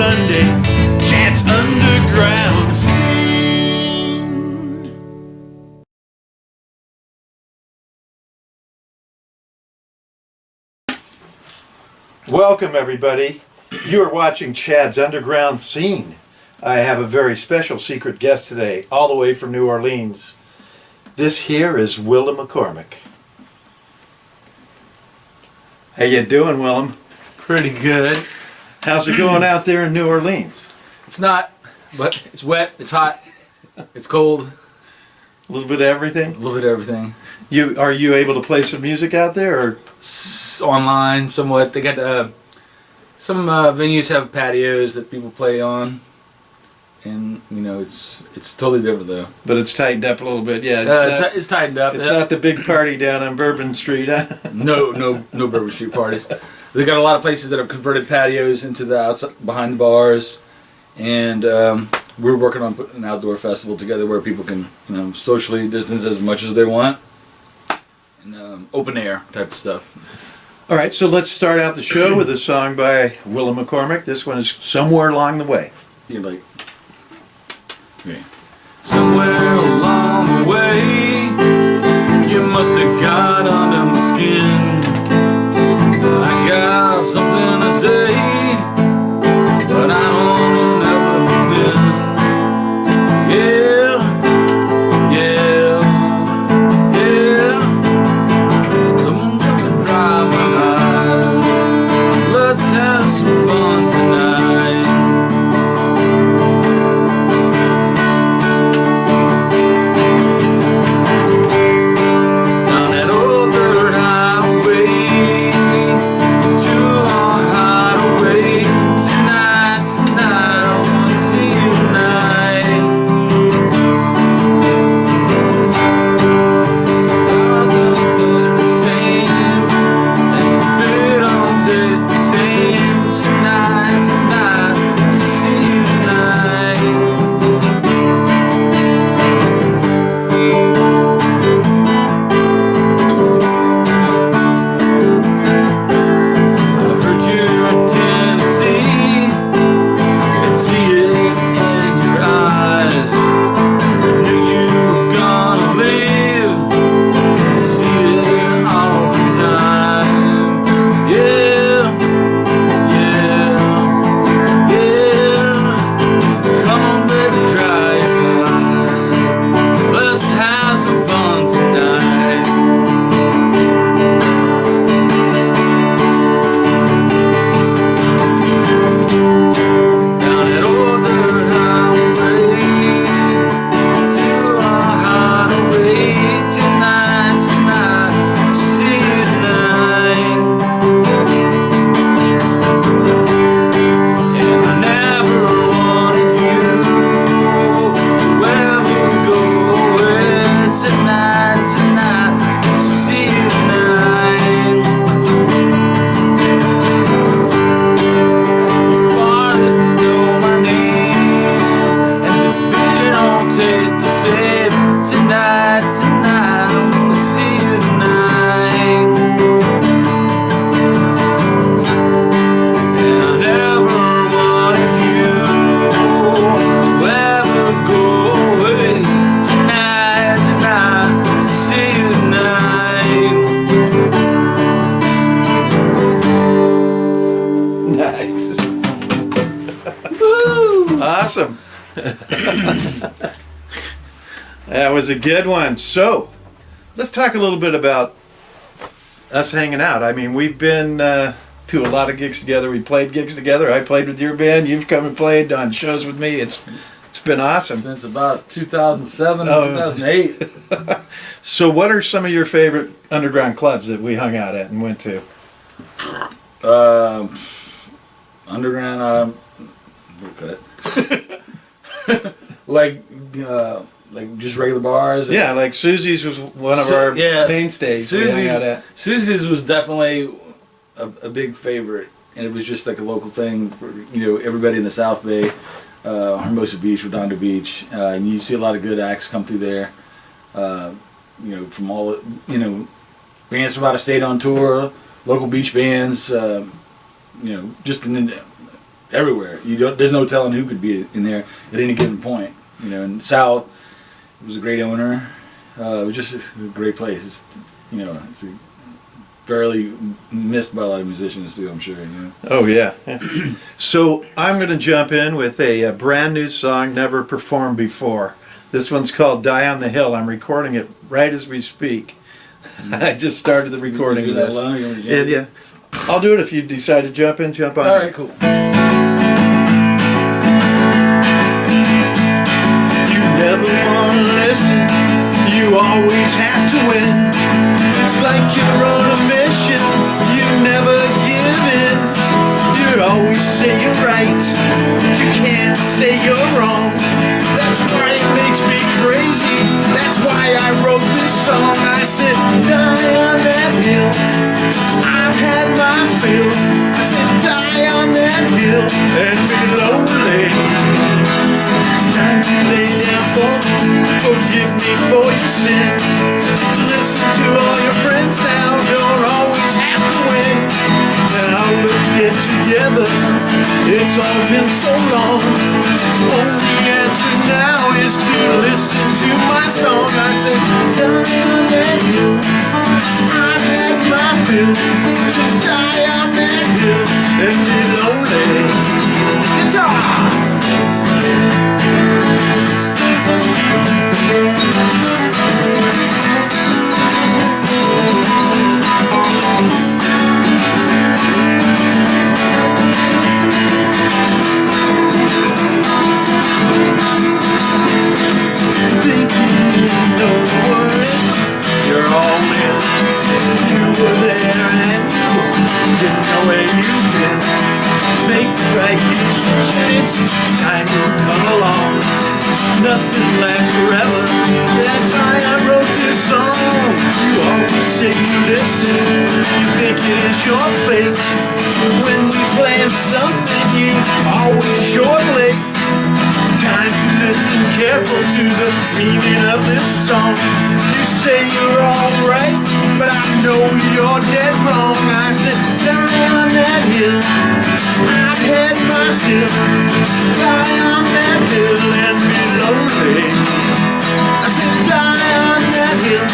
Sunday, Chad's Underground Scene. Welcome, everybody. You are watching Chad's Underground Scene. I have a very special secret guest today, all the way from New Orleans. This here is Willem McCormick. How you doing, Willem? Pretty good. How's it going out there in New Orleans? It's not, but it's wet, it's hot, it's cold. A little bit of everything? A little bit of everything. Are you able to play some music out there? Or online, somewhat. They got some venues have patios that people play on. And, you know, it's totally different, though. But it's tightened up a little bit, yeah. It's tightened up. It's not the big party down on Bourbon Street, huh? No Bourbon Street parties. They got a lot of places that have converted patios into the outside, behind the bars, and we're working on putting an outdoor festival together where people can, you know, socially distance as much as they want, and open air type of stuff. All right, so let's start out the show with a song by Willem McCormick. This one is Somewhere Along the Way. You're like, okay. Somewhere along the way, you must have got under my skin. I got something to say, but I don't never win. Yeah, yeah, yeah. I'm gonna dry my eyes. Let's have some fun tonight. Down that old dirt highway to our hideaway tonight, tonight. I wanna see you tonight. Our guns are the same, and this beer don't taste the same. Tonight, tonight, I see you tonight. I heard you're in Tennessee, and see it in your eyes. Knew you were gonna live, see it all the time. Yeah, yeah, yeah. Come on, baby, dry your eyes. Let's have some fun tonight. Down that old dirt highway to our hideaway tonight, tonight. See you tonight. And I never wanted you to ever go away. Tonight, tonight. See you tonight. This bar doesn't know my name, and this beer don't taste the same. Tonight, tonight, I'm gonna see you tonight. And I never wanted you to ever go away. Tonight, tonight, see you tonight. Nice. Awesome. That was a good one. So, let's talk a little bit about us hanging out. I mean, we've been to a lot of gigs together. We played gigs together. I played with your band. You've come and played, done shows with me. It's been awesome. Since about 2007, Oh. 2008. So, what are some of your favorite underground clubs that we hung out at and went to? Underground, like just regular bars. Yeah, like Susie's was one of our mainstays we hung out at. Susie's was definitely a big favorite, and it was just like a local thing. You know, everybody in the South Bay, Hermosa Beach, Redondo Beach, and you see a lot of good acts come through there. You know, from all bands from out of state on tour, local beach bands. You know, just everywhere. There's no telling who could be in there at any given point. And Sal was a great owner. It was just a great place. It's fairly missed by a lot of musicians too, I'm sure. Oh yeah. So I'm going to jump in with a brand new song never performed before. This one's called "Die on the Hill." I'm recording it right as we speak. I just started the recording of this. And yeah, I'll do it if you decide to jump on. All right, cool. You never want to listen. You always have to win. It's like you're on a mission. You never give in. You always say you're right, but you can't say you're wrong. That's why it makes me crazy. That's why I wrote this song. I said, die on that hill. I've had my fill. I said, die on that hill and be lonely. It's time to lay down for me. Forgive me for your sins. Listen to all your friends now. Don't always have to win. Now let's get together. It's all been so long. Only answer now is to listen to my song. I said, die on that hill. I've had my fill. So die on that hill and be lonely. Guitar! You're all in. You were there and you didn't know where you've been. Make the right decision. It's time to come along. Nothing lasts forever. That's why I wrote this song. You always say you listen. You think it is your fate. When we plan something, you always short late. Time to listen careful to the meaning of this song. You say you're alright, but I know you're dead wrong. I said, die on that hill. I've had my fill. Die on that hill and be lonely. I said, die on that hill.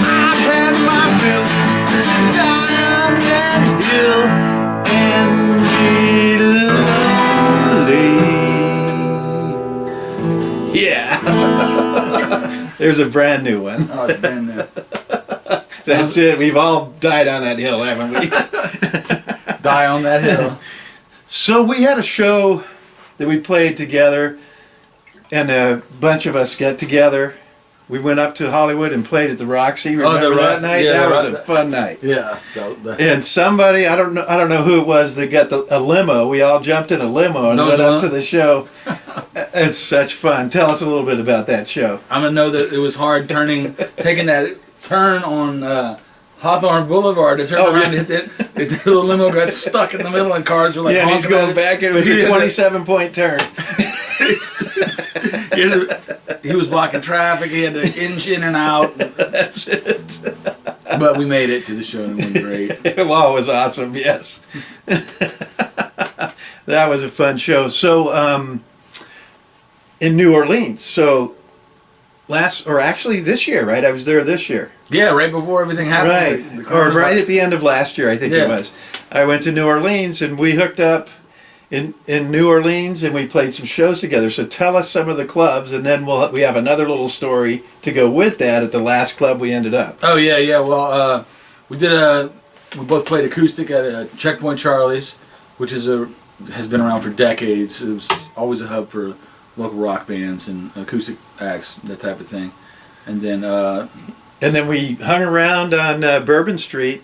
I've had my fill. I said, die on that hill and be lonely. Yeah. There's a brand new one. Oh, it's brand new. That's it. We've all died on that hill, haven't we? Die on that hill. So we had a show that we played together, and a bunch of us got together. We went up to Hollywood and played at the Roxy. Remember that night? Yeah, that was a fun night. Yeah. And somebody, I don't know who it was, that got a limo. We all jumped in a limo and went up to the show. It's such fun. Tell us a little bit about that show. I'm gonna know that it was hard taking that turn on Hawthorne Boulevard to turn around. Yeah. The limo got stuck in the middle, and cars were like. Yeah, he's going back. It was a 27-point turn. He was blocking traffic. He had to inch in and out. That's it. But we made it to the show and it went great. Wow, it was awesome. Yes. That was a fun show. So, in New Orleans. So, this year, right? I was there this year. Yeah, right before everything happened. Right. Or right at the end of last year, I think it was. I went to New Orleans and we hooked up in New Orleans and we played some shows together. So tell us some of the clubs, and then we have another little story to go with that at the last club we ended up. Oh yeah. Well, we both played acoustic at Checkpoint Charlie's, which has been around for decades. It was always a hub for local rock bands and acoustic acts, that type of thing. And then we hung around on Bourbon Street.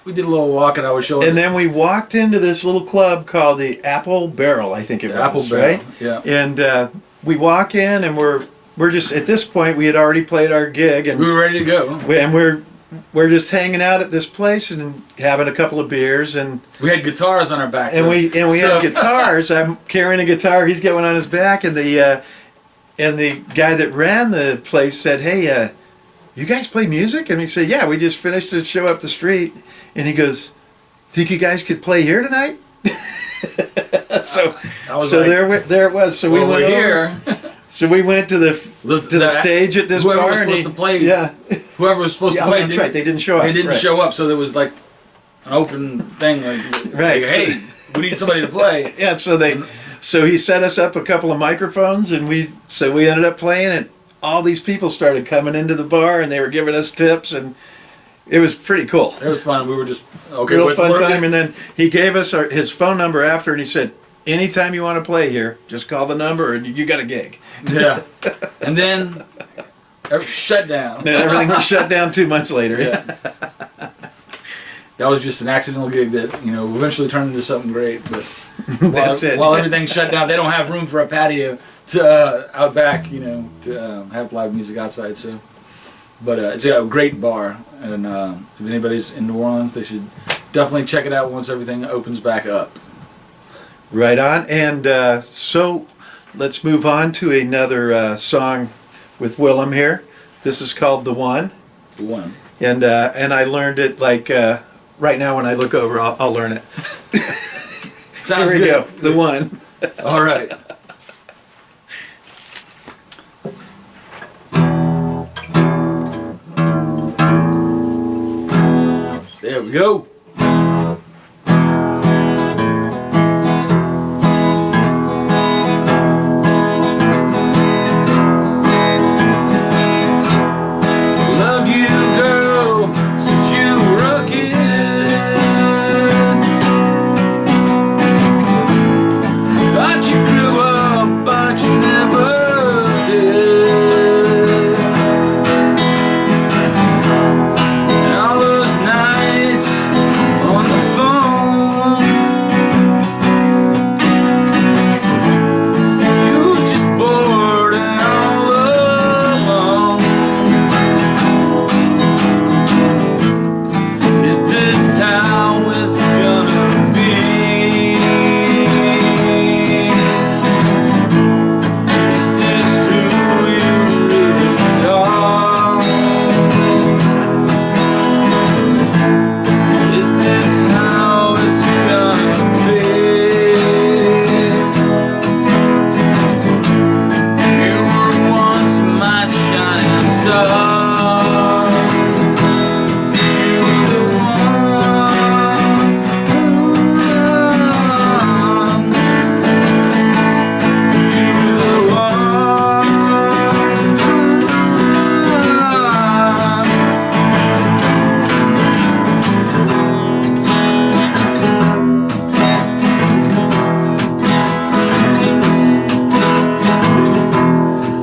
We did a little walk, and I was showing. And then we walked into this little club called the Apple Barrel, I think it was. Apple Barrel, right? Yeah. And we walk in, and we're just, at this point, we had already played our gig, and we were ready to go. And we're just hanging out at this place and having a couple of beers, and we had guitars on our back. And we had guitars. I'm carrying a guitar. He's got one on his back, and the guy that ran the place said, "Hey, you guys play music?" And we said, "Yeah, we just finished a show up the street." And he goes, "Think you guys could play here tonight?" So I was so like, there it was. So we well, went we're over. here. So we went to the stage at this whoever bar was and supposed to play. yeah. Whoever was supposed Yeah, to play. that's right. They didn't show up. They didn't right. show up, so there was like an open thing, like, Right. hey, we need somebody to play. Yeah. So he set us up a couple of microphones, and we ended up playing, and all these people started coming into the bar, and they were giving us tips, and it was pretty cool. It was fun. We were just okay. Real fun time. And then he gave us his phone number after, and he said, anytime you want to play here, just call the number, and you got a gig. Yeah. And then shut down. And everything was shut down 2 months later. Yeah. That was just an accidental gig that, eventually turned into something great. But That's it. While everything's shut down, they don't have room for a patio to out back, to have live music outside. So, but it's a great bar, and if anybody's in New Orleans, they should definitely check it out once everything opens back up. Right on. And so let's move on to another song with Willem here. This is called The One. The One. And I learned it like right now when I look over, I'll learn it. Sounds Here we good. go. The One. All right. There we go. Loved you, girl, since you were a kid. Thought you grew up, but you never did. And all those nights on the phone, you were just bored and all alone. Is this how it's gonna be? Is this who you really are? Is this how it's gonna be? You were once my shining star. You were the one. You were the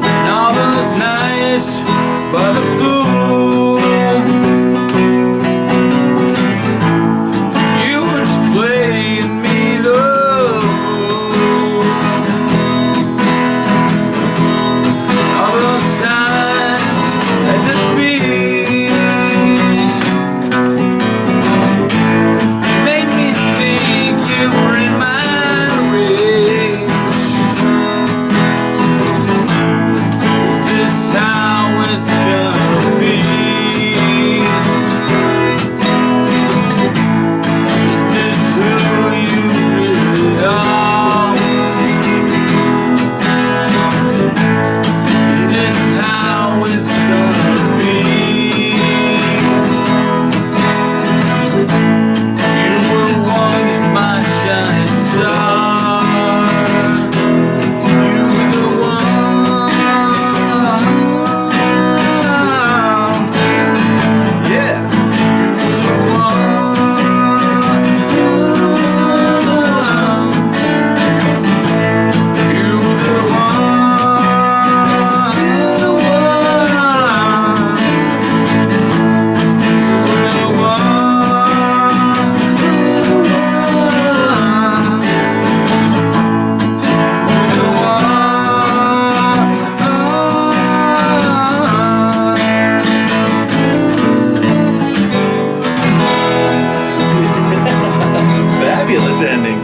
And all those nights by the pool, you were just playing me the fool. All those times at the beach made me think you were in my reach. Is this how it's gonna be? Is this who you really are? Is this how it's gonna be? You were once my shining star. You were the one. Yeah. The one. You were the Fabulous ending.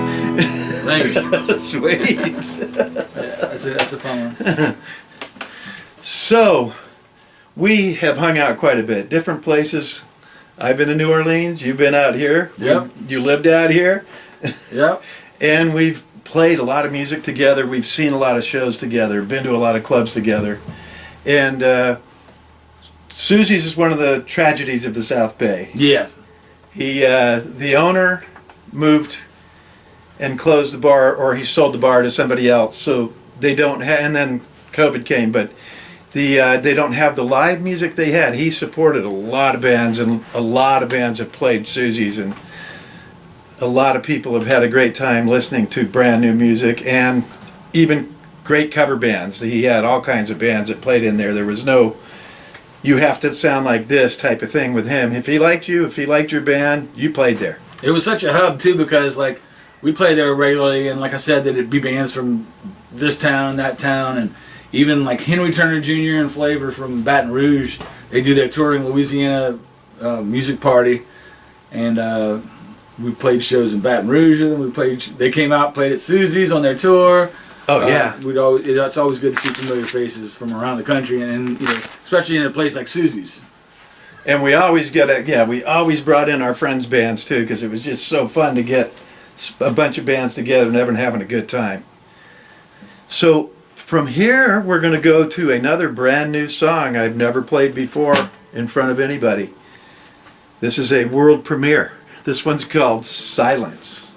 Thank you. Sweet. Yeah, that's a fun one. So, we have hung out quite a bit. Different places. I've been to New Orleans. You've been out here. Yep. You lived out here. Yep. And we've played a lot of music together. We've seen a lot of shows together, been to a lot of clubs together. And Susie's is one of the tragedies of the South Bay. Yeah. The owner moved and closed the bar, or he sold the bar to somebody else. So they don't have, and then COVID came, but they don't have the live music they had. He supported a lot of bands, and a lot of bands have played Susie's, and a lot of people have had a great time listening to brand new music, and even great cover bands. He had all kinds of bands that played in there. There was no, you have to sound like this type of thing with him. If he liked you, if he liked your band, you played there. It was such a hub too, because like we played there regularly, and like I said, there'd be bands from this town, that town, and even like Henry Turner Jr. and Flavor from Baton Rouge. They do their touring Louisiana music party, and we played shows in Baton Rouge. And they came out, played at Susie's on their tour. Oh yeah, it's always good to see familiar faces from around the country, and you know, especially in a place like Susie's. And we always we always brought in our friends' bands too, because it was just so fun to get a bunch of bands together and everyone having a good time. So from here, we're going to go to another brand new song I've never played before in front of anybody. This is a world premiere. This one's called Silence.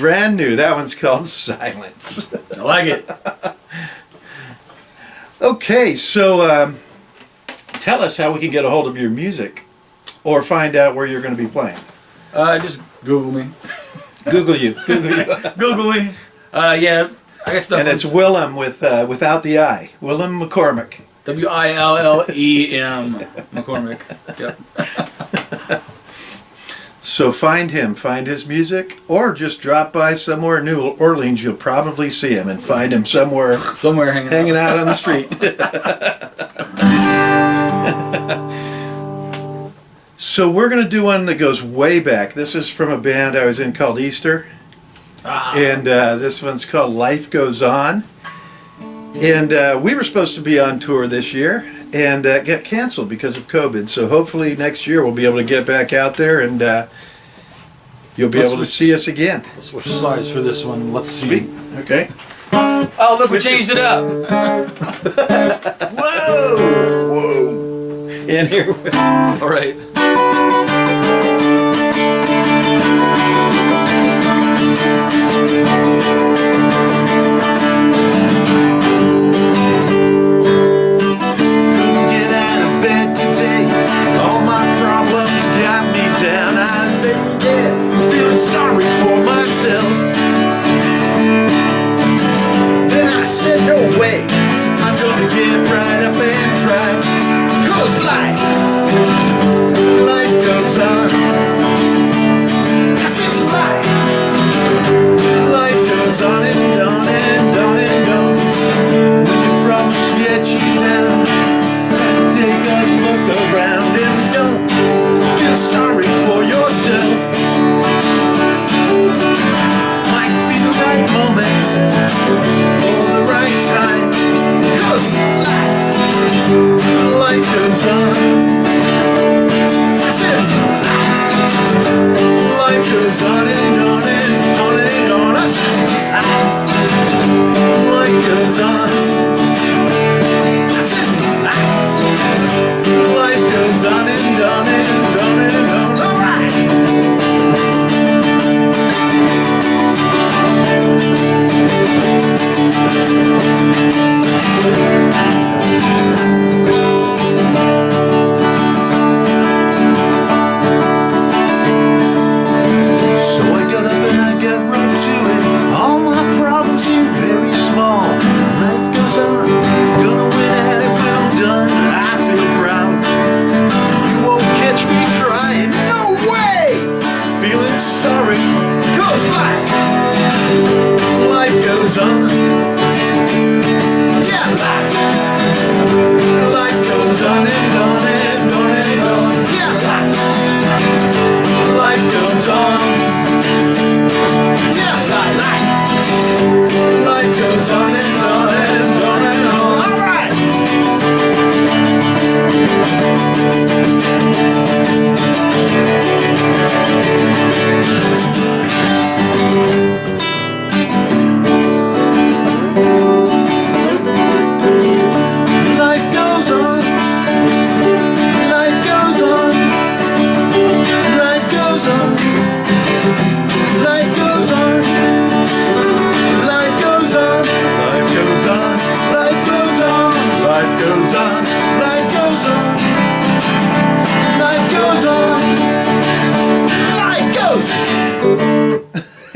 Brand new. That one's called Silence. I like it. Okay, so tell us how we can get a hold of your music or find out where you're going to be playing. Just Google me. Google you. Google me. Yeah, I got stuff. And it's Willem without the I. Willem McCormick. Willem McCormick. Yep. So find him, find his music, or just drop by somewhere in New Orleans. You'll probably see him and find him somewhere hanging out on the street. So we're going to do one that goes way back. This is from a band I was in called Easter. And this one's called Life Goes On. And we were supposed to be on tour this year and get canceled because of COVID. So hopefully next year we'll be able to get back out there and you'll be able to see us again. Let's switch sides for this one. Let's see. Sweet. Okay. Oh, look, we changed it up. Whoa! And here we All right.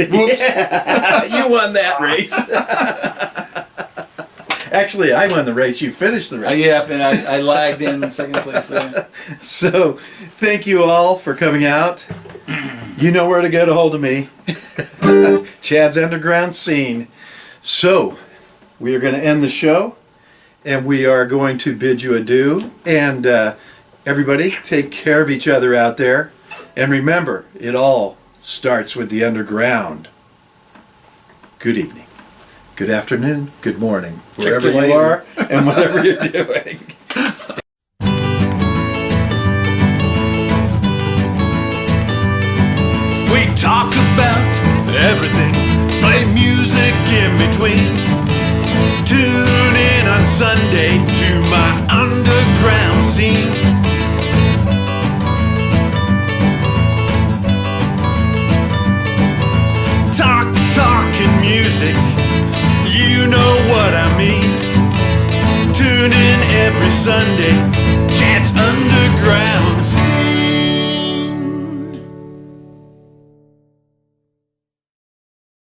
Yeah, you won that race. Actually, I won the race. You finished the race. Yeah, and I lagged in second place there. So, thank you all for coming out. You know where to get a hold of me. Chad's Underground Scene. So, we are going to end the show, and we are going to bid you adieu. And everybody, take care of each other out there. And remember, it all starts with the underground. Good evening, good afternoon, good morning, wherever you are and whatever you're doing. We talk about everything, play music in between. Tune in on Sunday to my underground scene. Talking music, you know what I mean. Tune in every Sunday